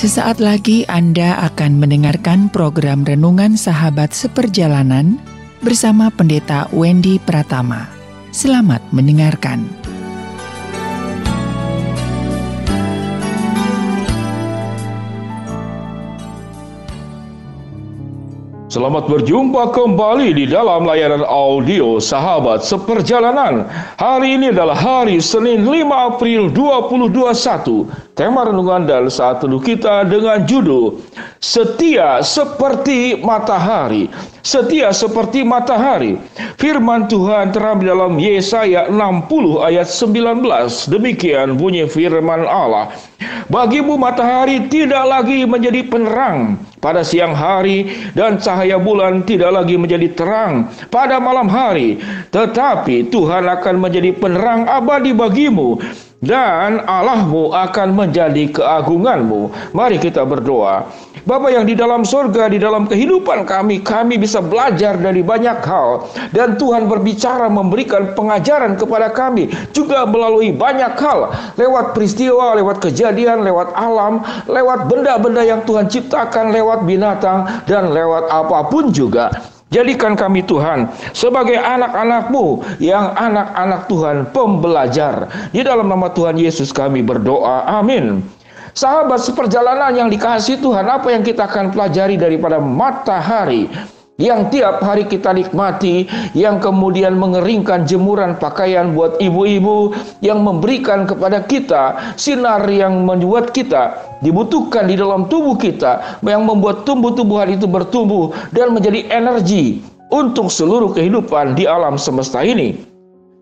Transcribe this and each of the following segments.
Sesaat lagi Anda akan mendengarkan program Renungan Sahabat Seperjalanan bersama Pendeta Wendy Pratama. Selamat mendengarkan. Selamat berjumpa kembali di dalam layanan audio Sahabat Seperjalanan. Hari ini adalah hari Senin 5 April 2021. Tema renungan dan saat teduh kita dengan judul Setia Seperti Matahari. Setia seperti matahari. Firman Tuhan terambil dalam Yesaya 60 ayat 19. Demikian bunyi firman Allah. Bagimu matahari tidak lagi menjadi penerang pada siang hari, dan cahaya bulan tidak lagi menjadi terang pada malam hari. Tetapi Tuhan akan menjadi penerang abadi bagimu, dan Allahmu akan menjadi keagunganmu. Mari kita berdoa. Bapa yang di dalam surga, di dalam kehidupan kami bisa belajar dari banyak hal. Dan Tuhan berbicara, memberikan pengajaran kepada kami juga melalui banyak hal. Lewat peristiwa, lewat kejadian, lewat alam, lewat benda-benda yang Tuhan ciptakan, lewat binatang, dan lewat apapun juga. Jadikan kami Tuhan sebagai anak-anak-Mu yang anak-anak Tuhan pembelajar. Di dalam nama Tuhan Yesus kami berdoa. Amin. Sahabat seperjalanan yang dikasihi Tuhan, apa yang kita akan pelajari daripada matahari yang tiap hari kita nikmati, yang kemudian mengeringkan jemuran pakaian buat ibu-ibu, yang memberikan kepada kita sinar yang membuat kita dibutuhkan di dalam tubuh kita, yang membuat tumbuh-tumbuhan itu bertumbuh dan menjadi energi untuk seluruh kehidupan di alam semesta ini.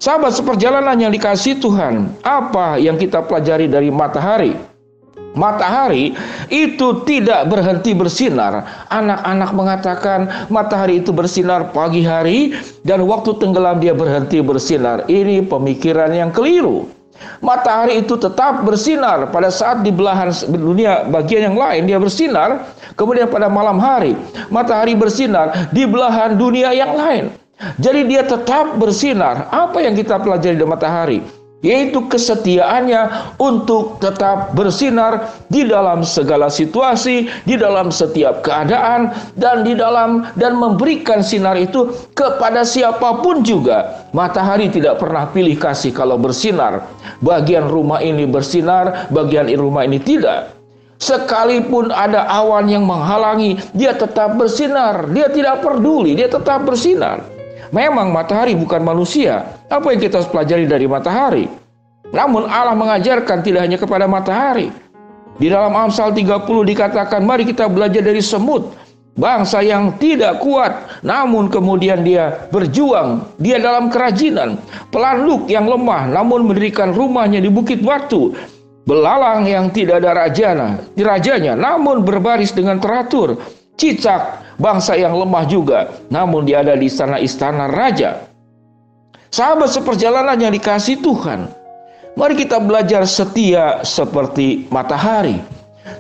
Sahabat seperjalanan yang dikasihi Tuhan, apa yang kita pelajari dari matahari? Matahari itu tidak berhenti bersinar. Anak-anak mengatakan matahari itu bersinar pagi hari dan waktu tenggelam dia berhenti bersinar. Ini pemikiran yang keliru. Matahari itu tetap bersinar pada saat di belahan dunia bagian yang lain dia bersinar. Kemudian pada malam hari matahari bersinar di belahan dunia yang lain. Jadi dia tetap bersinar. Apa yang kita pelajari dari matahari? Yaitu kesetiaannya untuk tetap bersinar di dalam segala situasi, di dalam setiap keadaan, dan memberikan sinar itu kepada siapapun juga. Matahari tidak pernah pilih kasih kalau bersinar. Bagian rumah ini bersinar, bagian rumah ini tidak. Sekalipun ada awan yang menghalangi, dia tetap bersinar. Dia tidak peduli, dia tetap bersinar. Memang matahari bukan manusia. Apa yang kita pelajari dari matahari? Namun Allah mengajarkan tidak hanya kepada matahari. Di dalam Amsal 30 dikatakan, mari kita belajar dari semut. Bangsa yang tidak kuat, namun kemudian dia berjuang. Dia dalam kerajinan. Pelanduk yang lemah, namun mendirikan rumahnya di bukit batu. Belalang yang tidak ada rajanya, namun berbaris dengan teratur. Cicak, bangsa yang lemah juga, namun dia ada di istana-istana raja. Sahabat seperjalanan yang dikasihi Tuhan, mari kita belajar setia seperti matahari.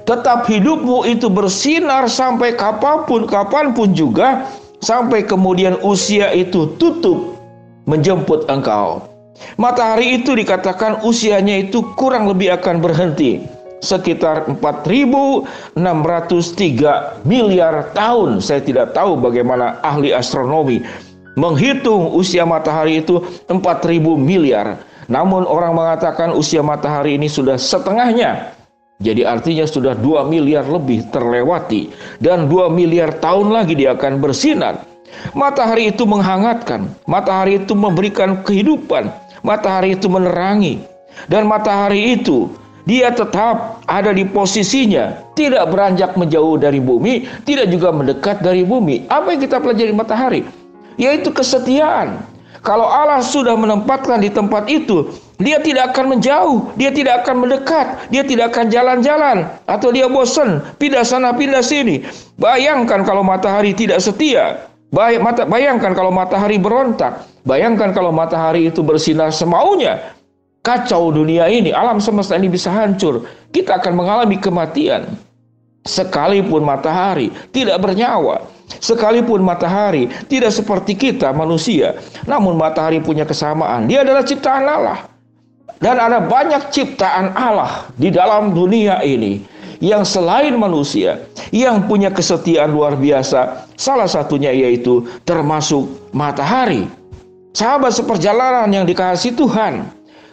Tetap hidupmu itu bersinar sampai kapanpun juga, sampai kemudian usia itu tutup menjemput engkau. Matahari itu dikatakan usianya itu kurang lebih akan berhenti sekitar 4.603 miliar tahun. Saya tidak tahu bagaimana ahli astronomi menghitung usia matahari itu 4.000 miliar. Namun orang mengatakan usia matahari ini sudah setengahnya. Jadi artinya sudah 2 miliar lebih terlewati. Dan 2 miliar tahun lagi dia akan bersinar. Matahari itu menghangatkan. Matahari itu memberikan kehidupan. Matahari itu menerangi. Dan matahari itu dia tetap ada di posisinya, tidak beranjak menjauh dari bumi, tidak juga mendekat dari bumi. Apa yang kita pelajari matahari? Yaitu kesetiaan. Kalau Allah sudah menempatkan di tempat itu, dia tidak akan menjauh, dia tidak akan mendekat, dia tidak akan jalan-jalan, atau dia bosan, pindah sana, pindah sini. Bayangkan kalau matahari tidak setia. Bayangkan kalau matahari berontak. Bayangkan kalau matahari itu bersinar semaunya. Kacau dunia ini, alam semesta ini bisa hancur. Kita akan mengalami kematian. Sekalipun matahari tidak bernyawa, sekalipun matahari tidak seperti kita manusia, namun matahari punya kesamaan. Dia adalah ciptaan Allah. Dan ada banyak ciptaan Allah di dalam dunia ini yang selain manusia, yang punya kesetiaan luar biasa. Salah satunya yaitu termasuk matahari. Sahabat seperjalanan yang dikasihi Tuhan,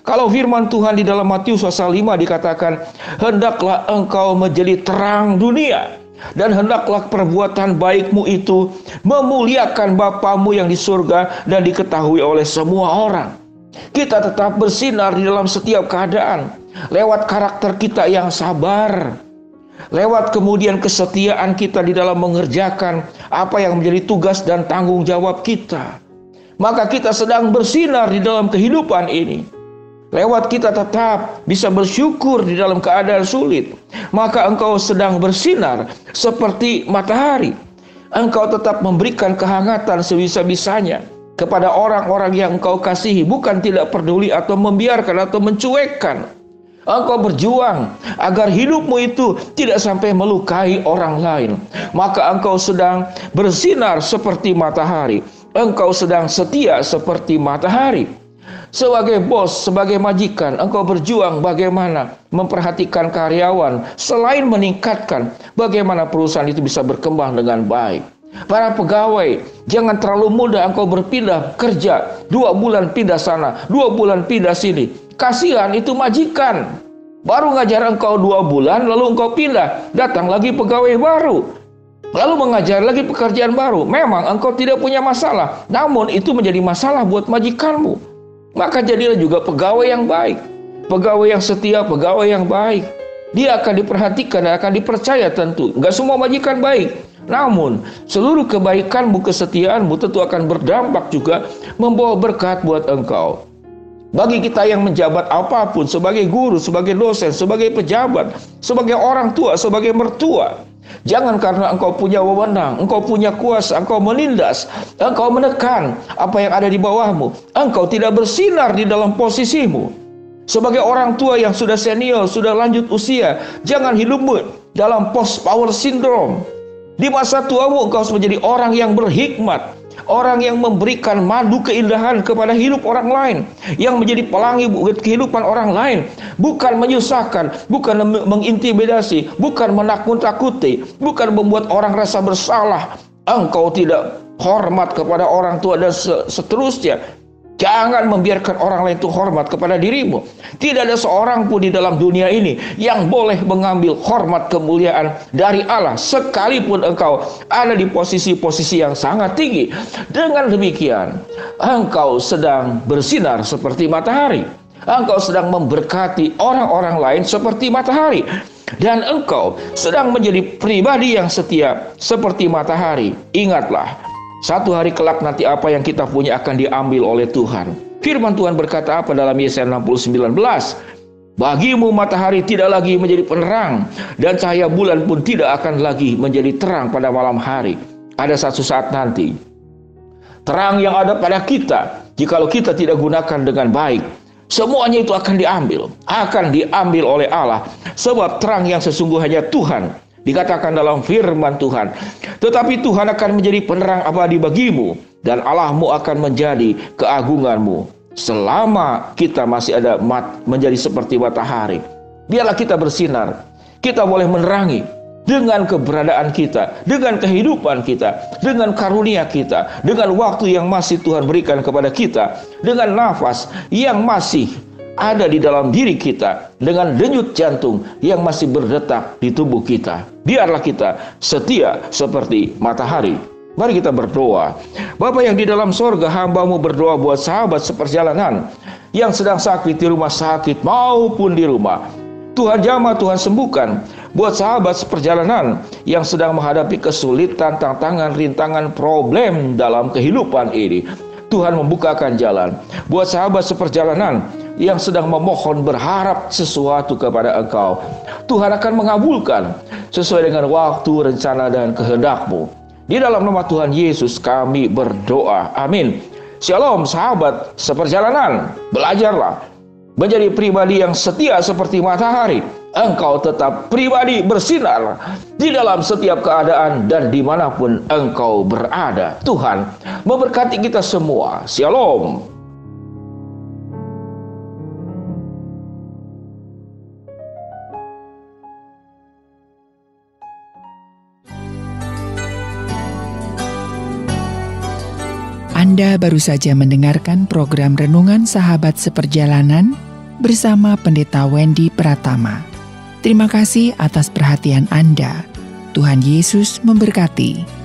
kalau firman Tuhan di dalam Matius pasal 5 dikatakan, hendaklah engkau menjadi terang dunia, dan hendaklah perbuatan baikmu itu memuliakan Bapamu yang di surga dan diketahui oleh semua orang. Kita tetap bersinar di dalam setiap keadaan, lewat karakter kita yang sabar, lewat kemudian kesetiaan kita di dalam mengerjakan apa yang menjadi tugas dan tanggung jawab kita. Maka kita sedang bersinar di dalam kehidupan ini. Lewat kita tetap bisa bersyukur di dalam keadaan sulit, maka engkau sedang bersinar seperti matahari. Engkau tetap memberikan kehangatan sebisa-bisanya kepada orang-orang yang engkau kasihi, bukan tidak peduli atau membiarkan atau mencuekkan. Engkau berjuang agar hidupmu itu tidak sampai melukai orang lain. Maka engkau sedang bersinar seperti matahari. Engkau sedang setia seperti matahari. Sebagai bos, sebagai majikan, engkau berjuang bagaimana memperhatikan karyawan, selain meningkatkan bagaimana perusahaan itu bisa berkembang dengan baik. Para pegawai, jangan terlalu mudah engkau berpindah kerja, 2 bulan pindah sana, 2 bulan pindah sini. Kasihan itu majikan, baru ngajar engkau 2 bulan, lalu engkau pindah, datang lagi pegawai baru, lalu mengajar lagi pekerjaan baru. Memang engkau tidak punya masalah, namun itu menjadi masalah buat majikanmu. Maka jadilah juga pegawai yang baik, pegawai yang setia, pegawai yang baik. Dia akan diperhatikan dan akan dipercaya tentu. Enggak semua majikan baik, namun seluruh kebaikanmu, kesetiaanmu tentu akan berdampak juga membawa berkat buat engkau. Bagi kita yang menjabat apapun, sebagai guru, sebagai dosen, sebagai pejabat, sebagai orang tua, sebagai mertua, jangan karena engkau punya wewenang, engkau punya kuasa, engkau menindas, engkau menekan apa yang ada di bawahmu, engkau tidak bersinar di dalam posisimu. Sebagai orang tua yang sudah senior, sudah lanjut usia, jangan hidupmu dalam post power syndrome. Di masa tuamu engkau harus menjadi orang yang berhikmat, orang yang memberikan madu keindahan kepada hidup orang lain, yang menjadi pelangi buat kehidupan orang lain, bukan menyusahkan, bukan mengintimidasi, bukan menakut-takuti, bukan membuat orang rasa bersalah. Engkau tidak hormat kepada orang tua dan seterusnya. Jangan membiarkan orang lain itu hormat kepada dirimu. Tidak ada seorang pun di dalam dunia ini yang boleh mengambil hormat kemuliaan dari Allah, sekalipun engkau ada di posisi-posisi yang sangat tinggi. Dengan demikian, engkau sedang bersinar seperti matahari. Engkau sedang memberkati orang-orang lain seperti matahari. Dan engkau sedang menjadi pribadi yang setia seperti matahari. Ingatlah, satu hari kelak nanti apa yang kita punya akan diambil oleh Tuhan. Firman Tuhan berkata apa dalam Yesaya 60:19? Bagimu matahari tidak lagi menjadi penerang, dan cahaya bulan pun tidak akan lagi menjadi terang pada malam hari. Ada satu saat nanti, terang yang ada pada kita, jikalau kita tidak gunakan dengan baik, semuanya itu akan diambil oleh Allah. Sebab terang yang sesungguhnya Tuhan, dikatakan dalam firman Tuhan, tetapi Tuhan akan menjadi penerang abadi bagimu, dan Allahmu akan menjadi keagunganmu. Selama kita masih ada menjadi seperti matahari, biarlah kita bersinar. Kita boleh menerangi dengan keberadaan kita, dengan kehidupan kita, dengan karunia kita, dengan waktu yang masih Tuhan berikan kepada kita, dengan nafas yang masih ada di dalam diri kita, dengan denyut jantung yang masih berdetak di tubuh kita. Biarlah kita setia seperti matahari. Mari kita berdoa. Bapa yang di dalam sorga, hamba-Mu berdoa buat sahabat seperjalanan yang sedang sakit di rumah sakit maupun di rumah. Tuhan jamah, Tuhan sembuhkan. Buat sahabat seperjalanan yang sedang menghadapi kesulitan, tantangan, rintangan, problem dalam kehidupan ini, Tuhan membukakan jalan. Buat sahabat seperjalanan yang sedang memohon, berharap sesuatu kepada Engkau, Tuhan akan mengabulkan sesuai dengan waktu, rencana, dan kehendak-Mu. Di dalam nama Tuhan Yesus kami berdoa. Amin. Shalom sahabat seperjalanan. Belajarlah menjadi pribadi yang setia seperti matahari. Engkau tetap pribadi bersinar di dalam setiap keadaan dan dimanapun engkau berada. Tuhan memberkati kita semua. Shalom. Anda baru saja mendengarkan program Renungan Sahabat Seperjalanan bersama Pendeta Wendy Pratama. Terima kasih atas perhatian Anda. Tuhan Yesus memberkati.